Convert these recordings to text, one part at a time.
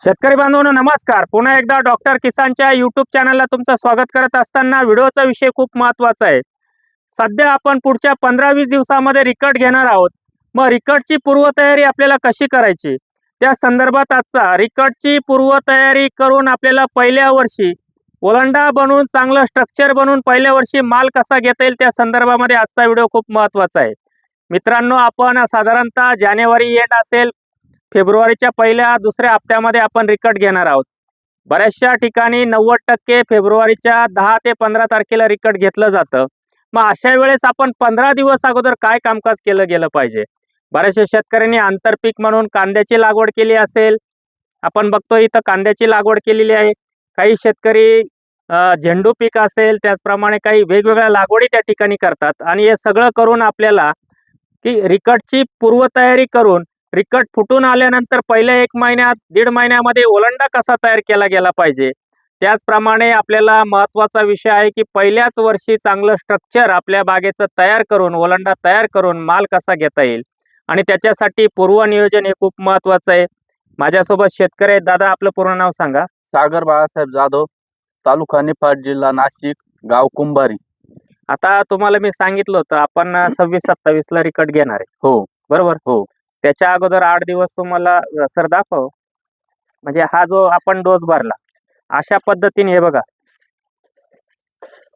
शेतकरी बांधवांनो नमस्कार। पुन्हा एकदा डॉक्टर किसानच्या यूट्यूब चॅनलला तुमचं स्वागत करत असताना व्हिडिओचा विषय खूप महत्त्वाचा आहे। सध्या आपण पुढच्या 15-20 दिवसांमध्ये रिकट घेणार आहोत। मग रिकटची पूर्वतयारी आपल्याला कशी करायची त्या संदर्भात आजचा रिकटची पूर्वतयारी करून आपल्याला पहिल्या वर्षी ओलांडा बनवून चांगलं स्ट्रक्चर बनवून पहिल्या वर्षी माल कसा घेता येईल त्या संदर्भामध्ये आजचा व्हिडिओ खूप महत्त्वाचा आहे। मित्रांनो, आपण साधारणतः जानेवारी एंड असेल फेब्रुवारीच्या पहिल्या दुसऱ्या हप्त्यामध्ये आपण रिकट घेणार आहोत। बऱ्याचशा ठिकाणी 90% फेब्रुवारीच्या 10 ते 15 तारखेला रिकट घेतलं जातं। मग अशा वेळेस आपण 15 दिवस अगोदर काय कामकाज केलं गेलं पाहिजे। बऱ्याचशा शेतकऱ्यांनी आंतरपीक म्हणून कांद्याची लागवड केली असेल। आपण बघतो इथं कांद्याची लागवड केलेली आहे। काही शेतकरी झेंडू पीक असेल, त्याचप्रमाणे काही वेगवेगळ्या लागवडी त्या ठिकाणी करतात। आणि हे सगळं करून आपल्याला की रिकटची पूर्वतयारी करून रिकट फुटून आल्यानंतर पहिल्या 1 महिन्यात 1.5 महिन्यामध्ये ओलांडा कसा तयार केला गेला पाहिजे। त्याचप्रमाणे आपल्याला महत्त्वाचा विषय आहे की पहिल्याच वर्षी चांगलं स्ट्रक्चर आपल्या बागेचं तयार करून ओलांडा तयार करून माल कसा घेता येईल आणि त्याच्यासाठी पूर्वनियोजन हे खूप महत्त्वाचं आहे। माझ्यासोबत शेतकरी आहेत। दादा, आपलं पूर्ण नाव सांगा। सागर बाळासाहेब जाधव, तालुका निफाड, जिल्हा नाशिक, गाव कुंभारी। आता तुम्हाला मी सांगितलं होतं आपण 26-27 ला रिकट घेणार आहे, हो बरोबर? हो। त्याच्या अगोदर 8 दिवस तुम्हाला सर दाखव, म्हणजे हा जो आपण डोस भरला अशा पद्धतीने हे बघा,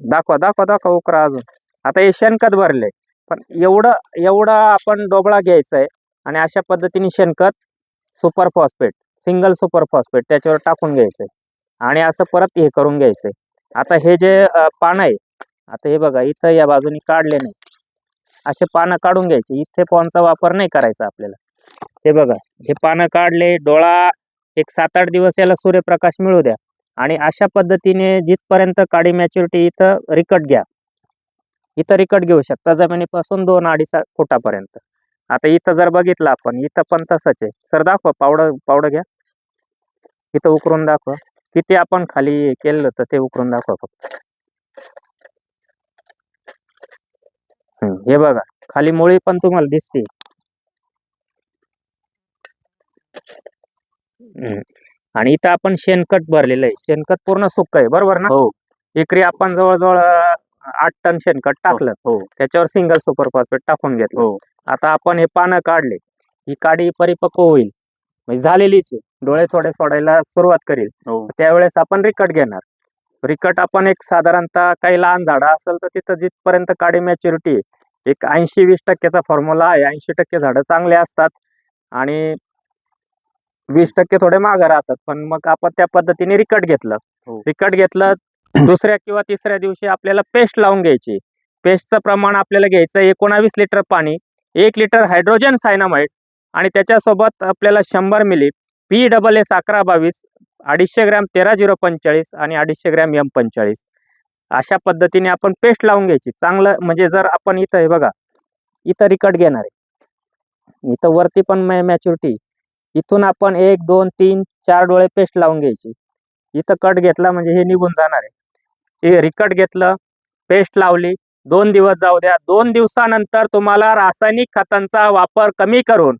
दाखवा दाखवा दाखवा उकरा अजून। आता हे शेणखत भरले, पण एवढं आपण डोबळा घ्यायचा आहे आणि अशा पद्धतीने शेणखत super phosphate, single super phosphate त्याच्यावर टाकून घ्यायचंय आणि असं परत हे करून घ्यायचंय। आता हे जे पान आहे, आता हे बघा इथं या बाजूनी काढले नाही, असे पानं काढून घ्यायचे। इथे फॉनचा वापर नाही करायचा आपल्याला। हे बघा, हे पानं काढले, डोळा एक 7-8 दिवस याला सूर्यप्रकाश मिळू द्या आणि अशा पद्धतीने जिथपर्यंत काडी मॅच्युरिटी इथं रिकट घ्या। इथं रिकट घेऊ शकता जमिनीपासून 2-2.5 फुटापर्यंत। आता इथं जर बघितलं आपण, इथं पण तसंच आहे। सर दाखवा, पावडं घ्या, इथं उकरून दाखवा किती आपण खाली केलं तर ते उकरून दाखवा फक्त। हे बघा, खाली मुळी पण तुम्हाला दिसते। आणि इथं आपण शेणखत भरलेलं आहे। शेणखत पूर्ण सुक्क आहे, बरोबर ना? हो एकरी आपण जवळजवळ 8 टन शेणखत टाकलं, हो त्याच्यावर सिंगल सुपर फॉस्फेट टाकून घेतलं। हो। आता आपण हे पानं काढले, ही काडी परिपक्व होईल, म्हणजे झालेलीच आहे, डोळे थोडे सोडायला सुरुवात करेल, हो त्यावेळेस आपण रिकट घेणार। रिकट आपण एक साधारणतः काही लहान झाडं असेल तर तिथं जिथपर्यंत काडी मॅच्युरिटी एक 80-20% फॉर्म्युला आहे। 80% झाडं चांगले असतात आणि 20% थोडे मागे राहतात। पण मग आपण त्या पद्धतीने रिकट घेतलं। हो। रिकट घेतलं, दुसऱ्या किंवा तिसऱ्या दिवशी आपल्याला पेस्ट लावून घ्यायची। पेस्टचं प्रमाण आपल्याला घ्यायचं 19 लिटर पाणी, 1 लिटर हायड्रोजन सायनामाइड आणि त्याच्यासोबत आपल्याला 100 मिली PSS 1122, 250 ग्रॅम 13-045 आणि 250 ग्रॅम M45 अशा पद्धतीने आपण पेस्ट लावून घ्यायची। चांगलं म्हणजे जर आपण इथं हे बघा, इथं रिकट घेणार आहे, इथं वरती पण मॅच्युरिटी, इथून आपण 1 2 3 4 डोळे पेस्ट लावून घ्यायची। इथं कट घेतला म्हणजे हे निघून जाणार आहे। हे रिकट घेतलं, पेस्ट लावली, 2 दिवस जाऊ द्या। 2 दिवसानंतर तुम्हाला रासायनिक खतांचा वापर कमी करून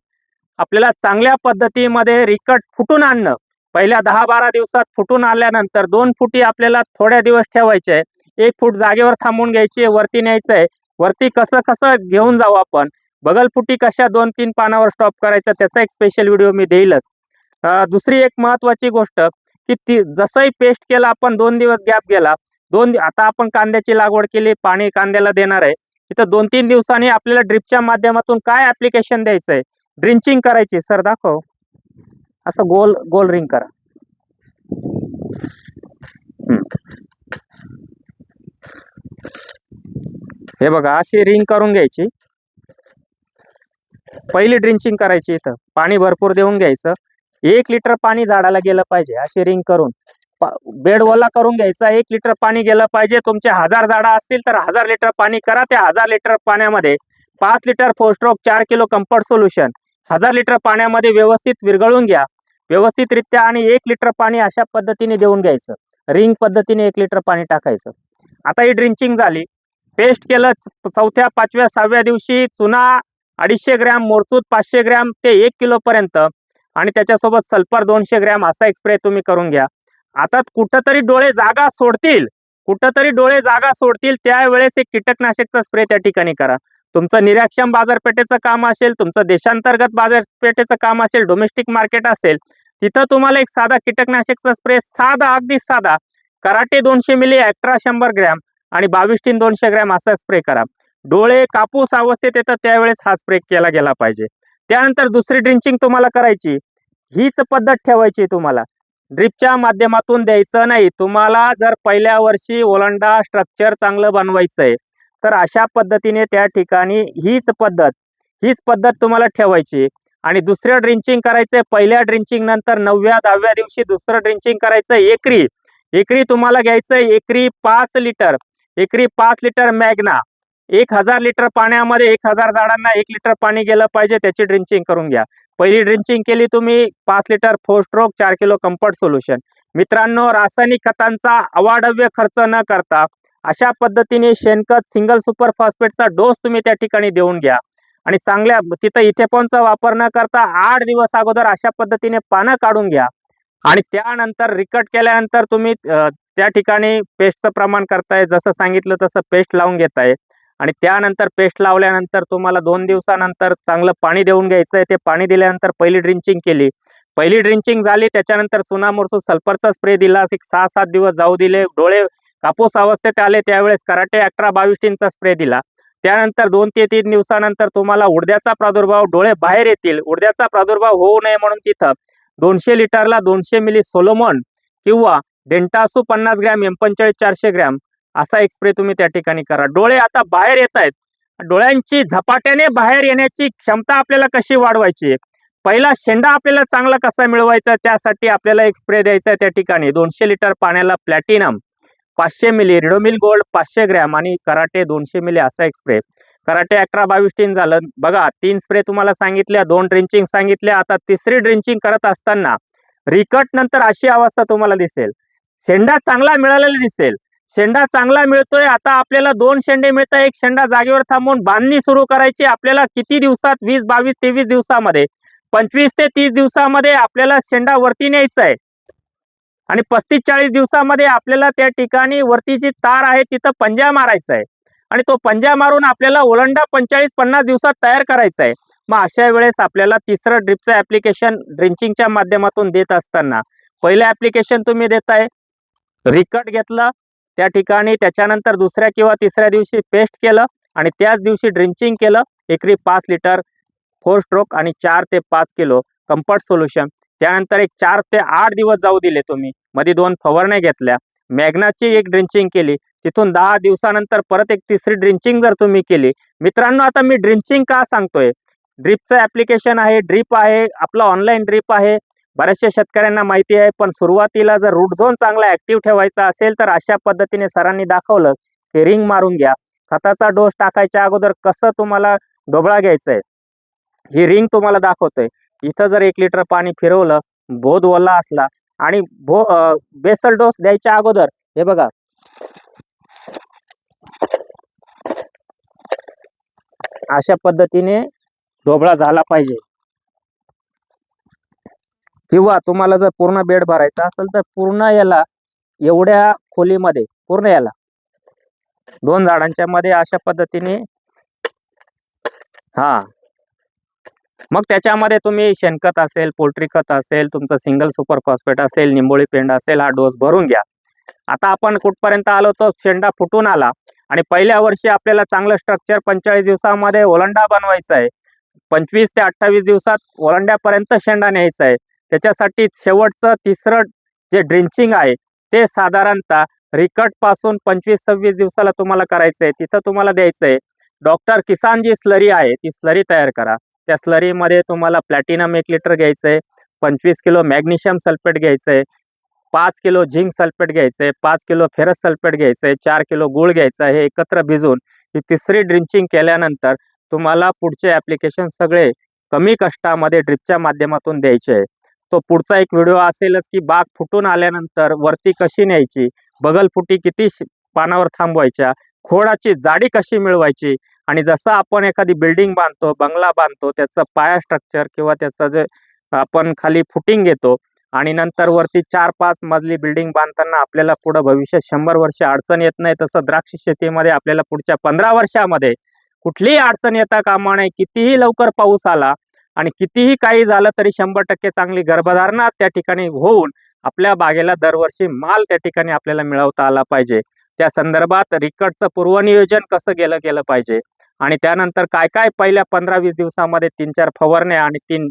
आपल्याला चांगल्या पद्धतीमध्ये रिकट फुटून आणणं। पहिल्या 10-12 दिवसात फुटून आल्यानंतर 2 फुटी आपल्याला थोड्या दिवस ठेवायचे आहे, 1 फूट जागेवर थांबून घ्यायची, वरती न्यायचं आहे। वरती कसं घेऊन जाऊ आपण, बगलफुटी कशा 2-3 पानावर स्टॉप करायचं त्याचा एक स्पेशल व्हिडिओ मी देईलच। दुसरी एक महत्त्वाची गोष्ट की जसंही पेस्ट केला आपण 2 दिवस गॅप गेला, आता आपण कांद्याची लागवड केली, पाणी कांद्याला देणार आहे, इथं 2-3 दिवसांनी आपल्याला ड्रिपच्या माध्यमातून काय ऍप्लिकेशन द्यायचं आहे, ड्रिंचिंग करायची। सर दाखव, असं गोल गोल रिंग करा। हे बघा, अशी रिंग करून घ्यायची। पहिली ड्रिंचिंग करायची, इथं पाणी भरपूर देऊन घ्यायचं, 1 लिटर पाणी झाडाला गेलं पाहिजे। अशी रिंग करून बेड ओला करून घ्यायचा, 1 लिटर पाणी गेलं पाहिजे। तुमचे 1000 झाडं असतील तर 1000 लिटर पाणी करा। त्या 1000 लिटर पाण्यामध्ये 5 लिटर फोस्ट्रोक, 4 किलो कम्फर्ट सोल्युशन 1000 लिटर पाण्यामध्ये व्यवस्थित विरघळून घ्या व्यवस्थितरित्या आणि 1 लिटर पाणी अशा पद्धतीने देऊन घ्यायचं। रिंग पद्धतीने 1 लिटर पाणी टाकायचं। आता ही ड्रिंचिंग झाली, पेस्ट केलं, 4थ्या 5व्या 6व्या दिवशी चुना 250 ग्रॅम, मोरचूत 500 ग्रॅम ते 1 किलो पर्यंत आणि त्याच्यासोबत सल्फर 200 ग्रॅम असा एक स्प्रे तुम्ही करून घ्या. आता कुठंतरी डोळे जागा सोडतील त्यावेळेस एक कीटकनाशकचा स्प्रे त्या ठिकाणी करा. तुमचं निराक्षम बाजारपेठेचं काम असेल, तुमचं देशांतर्गत बाजारपेठेचं काम असेल, डोमेस्टिक मार्केट असेल, तिथं तुम्हाला एक साधा कीटकनाशकचा स्प्रे साधा, अगदी साधा कराटे 200 मिली, ॲक्ट्रा 100 ग्रॅम आणि 22 200 ग्रॅम असा स्प्रे करा. डोळे कापूस अवस्थेत येतात त्यावेळेस हा स्प्रे केला गेला पाहिजे. त्यानंतर दुसरी ड्रिंचिंग तुम्हाला करायची, हीच पद्धत ठेवायची तुम्हाला. ड्रिपच्या माध्यमातून द्यायचं नाही. तुम्हाला जर पहिल्या वर्षी ओलांडा स्ट्रक्चर चांगलं बनवायचंय तर अशा पद्धतीने त्या ठिकाणी हीच पद्धत तुम्हाला ठेवायची. आणि दुसरं ड्रिंचिंग करायचंय पहिल्या ड्रिंचिंग नंतर 9व्या 10व्या दिवशी दुसरं ड्रिंचिंग करायचं एकरी तुम्हाला घ्यायचं एकरी 5 लिटर मॅग्ना. 1000 लिटर पाण्यामध्ये 1000 झाडांना 1 लिटर पाणी गेलं पाहिजे, त्याची ड्रिंचिंग करून घ्या. पहिली ड्रिंचिंग केली तुम्ही 5 litre 4 stroke 4 kilo comfort solution. मित्रांनो, रासायनिक खतांचा अवाढव्य खर्च न करता अशा पद्धतीने शेणखत सिंगल सुपर फॉस्फेटचा डोस तुम्ही त्या ठिकाणी देऊन घ्या. आणि चांगल्या तिथं इथेपॉनचा वापर न करता 8 दिवस अगोदर अशा पद्धतीने पानं काढून घ्या. आणि त्यानंतर रिकट केल्यानंतर तुम्ही त्या ठिकाणी पेस्टचं प्रमाण करताय, जसं सांगितलं तसं पेस्ट लावून घेताय. आणि त्यानंतर पेस्ट लावल्यानंतर तुम्हाला 2 दिवसानंतर चांगलं पाणी देऊन घ्यायचं आहे. ते पाणी दिल्यानंतर पहिली ड्रिंचिंग केली, पहिली ड्रिंचिंग झाली, त्याच्यानंतर सुनामोर्सो सल्फरचा स्प्रे दिला, 6-7 दिवस जाऊ दिले, डोळे कापूस अवस्थेत आले त्यावेळेस कराटे ॲक्ट्रा 22 स्प्रे दिला. त्यानंतर 2 ते 3 दिवसानंतर तुम्हाला उडद्याचा प्रादुर्भाव, डोळे बाहेर येतील, उडद्याचा प्रादुर्भाव होऊ नये म्हणून तिथं 200 लिटरला 200 मिली सोलोमॉन किंवा डेंटासू 50 ग्रॅम, M45 400 ग्रॅम असा एक स्प्रे तुम्ही त्या ठिकाणी करा. डोळे आता बाहेर येत आहेत, डोळ्यांची झपाट्याने बाहेर येण्याची क्षमता आपल्याला कशी वाढवायची, पहिला शेंडा आपल्याला चांगला कसा मिळवायचा, त्यासाठी आपल्याला एक स्प्रे द्यायचा आहे. त्या ठिकाणी 200 लिटर पाण्याला प्लॅटिनम 500 मिली, रिडोमिल गोल्ड 500 ग्रॅम आणि कराटे 200 मिली असा एक स्प्रे. कराटे ॲक्ट्रा 22 झालं. बघा, 3 स्प्रे तुम्हाला सांगितल्या, 2 ड्रिंचिंग सांगितल्या. आता तिसरी ड्रिंचिंग करत असताना रिकट नंतर अशी अवस्था तुम्हाला दिसेल, शेंडा चांगला मिळालेला दिसेल. शेंडा चांगला मिळतोय, आता आपल्याला 2 शेंडे मिळतात, एक शेंडा जागेवर थांबून बांधणी सुरू करायची. आपल्याला किती दिवसात, 20, 22, 23 दिवसामध्ये, 25 ते 30 दिवसामध्ये आपल्याला शेंडा वरती न्यायचा आहे. आणि 35-40 दिवसामध्ये आपल्याला त्या ठिकाणी वरती जी तार आहे तिथं पंजा मारायचा आहे. आणि तो पंजा मारून आपल्याला ओलांडा 45-50 दिवसात तयार करायचा आहे. मग अशा वेळेस आपल्याला तिसरं ड्रिपचं ऍप्लिकेशन ड्रिंचिंगच्या माध्यमातून देत असताना पहिलं ऍप्लिकेशन तुम्ही देताय, रिकट घेतलं त्या ठिकाणी, त्याच्यानंतर दुसऱ्या किंवा तिसऱ्या दिवशी पेस्ट केलं आणि त्याच दिवशी ड्रिंचिंग केलं. एकरी 5 लिटर 4 स्ट्रोक आणि 4 ते 5 किलो कम्फर्ट सोल्युशन. त्यानंतर एक 4 ते 8 दिवस जाऊ दिले तुम्ही, मध्ये 2 फवारण्या घेतल्या, मॅग्नाची एक ड्रिंचिंग केली, तिथून 10 दिवसानंतर परत एक तिसरी ड्रिंचिंग जर तुम्ही केली. मित्रांनो, आता मी ड्रिंचिंग का सांगतोय, ड्रिपचं ऍप्लिकेशन आहे, ड्रिप आहे, आपला ऑनलाईन ड्रिप आहे, बऱ्याचशा शेतकऱ्यांना माहिती आहे. पण सुरुवातीला जर रूट झोन चांगला ऍक्टिव्ह ठेवायचा असेल तर अशा पद्धतीने सरांनी दाखवलं की रिंग मारून घ्या. खताचा डोस टाकायच्या अगोदर कसं तुम्हाला डोबळा घ्यायचा आहे ही रिंग तुम्हाला दाखवतोय. इथं जर 1 लिटर पाणी फिरवलं, बोध ओला असला आणि बेसल डोस द्यायच्या अगोदर हे बघा, अशा पद्धतीने ढोबळा झाला पाहिजे. किंवा तुम्हाला जर पूर्ण बेड भरायचा असेल तर पूर्ण याला एवढ्या खोलीमध्ये पूर्ण याला 2 झाडांच्या मध्ये अशा पद्धतीने मग त्याच्यामध्ये तुम्ही शेणखत असेल, पोल्ट्री खत असेल, तुमचं सिंगल सुपर फॉस्फेट असेल, निंबोळी पेंड असेल, हा डोस भरून घ्या. आता आपण कुठपर्यंत आलो, तो शेंडा फुटून आला आणि पहिल्या वर्षी आपल्याला चांगलं स्ट्रक्चर 45 दिवसामध्ये ओलांडा बनवायचा आहे. 25 ते 28 दिवसात ओलांड्यापर्यंत शेंडा न्यायचा आहे. त्याच्यासाठी शेवटचं तिसरं जे ड्रिंचिंग आहे ते साधारणतः रिकट पासून 25-26 दिवसाला तुम्हाला करायचं आहे. तिथं तुम्हाला द्यायचं आहे डॉक्टर किसान जी स्लरी आहे ती स्लरी तयार करा. त्या स्लरीमध्ये तुम्हाला प्लॅटिनम 1 लिटर घ्यायचं आहे, 25 किलो मॅग्नेशियम सल्फेट घ्यायचं आहे, 5 किलो झिंक सल्फेट घ्यायचं आहे, 5 किलो फेरस सल्फेट घ्यायचं आहे, 4 किलो गूळ घ्यायचं आहे. हे एकत्र भिजवून ही तिसरी ड्रिंचिंग केल्यानंतर तुम्हाला पुढचे ॲप्लिकेशन सगळे कमी कष्टामध्ये ड्रिपच्या माध्यमातून द्यायचे आहे. तो पुढचा एक व्हिडिओ असेलच की बाग फुटून आल्यानंतर वरती कशी न्यायची, बगलफुटी किती पानावर थांबवायच्या, खोडाची जाडी कशी मिळवायची, आणि जसं आपण एखादी बिल्डिंग बांधतो, बंगला बांधतो, त्याचं पाया स्ट्रक्चर किंवा त्याचं जे आपण खाली फुटिंग घेतो आणि नंतर वरती 4-5 मजली बिल्डिंग बांधताना आपल्याला पुढे भविष्यात 100 वर्ष अडचण येत नाही. तसं द्राक्ष शेतीमध्ये आपल्याला पुढच्या 15 वर्षामध्ये कुठलीही अडचण येता कामा नये. कितीही लवकर पाऊस आला आणि कितीही काही झालं तरी 100% चांगली गर्भधारणा त्या ठिकाणी होऊन आपल्या बागेला दरवर्षी माल त्या ठिकाणी आपल्याला मिळवता आला पाहिजे. त्या संदर्भात रिकटचं पूर्वनियोजन कसं गेलं पाहिजे आणि त्यानंतर काय काय पहिल्या 15-20 दिवसामध्ये 3-4 फवारण्या आणि 3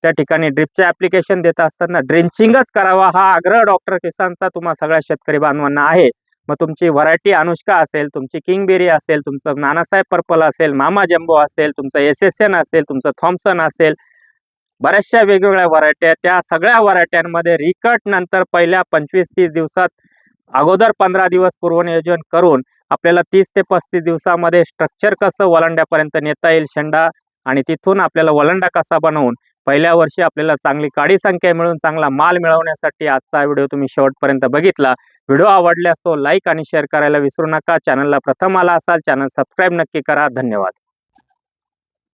त्या ठिकाणी ड्रिपचे ॲप्लिकेशन देत असताना ड्रेंचिंगच करावा हा आग्रह डॉक्टर किसानचा तुम्हा सगळ्या शेतकरी बांधवांना आहे. मग तुमची व्हरायटी अनुष्का असेल, तुमची किंगबेरी असेल, तुमचं नानासाहेब पर्पल असेल, मामा जम्बो असेल, तुमचं SSN असेल, तुमचं थॉम्सन असेल, बऱ्याचशा वेगवेगळ्या व्हरायटी आहेत. त्या सगळ्या व्हरायट्यांमध्ये रिकट नंतर पहिल्या 25-30 दिवसात अगोदर 15 दिवस पूर्वनियोजन करून आपल्याला 30 ते 35 दिवसामध्ये स्ट्रक्चर कसं वलंड्यापर्यंत नेता येईल शेंडा आणि तिथून आपल्याला वलंडा कसा बनवून पहिल्या वर्षी आपल्याला चांगली काडी संख्या मिळून चांगला माल मिळवण्यासाठी आजचा व्हिडिओ तुम्ही शेवटपर्यंत बघितला. व्हिडिओ आवडल्यास तो लाईक आणि शेअर करायला विसरू नका. चॅनलला प्रथम आला असाल चॅनल सबस्क्राईब नक्की करा. धन्यवाद.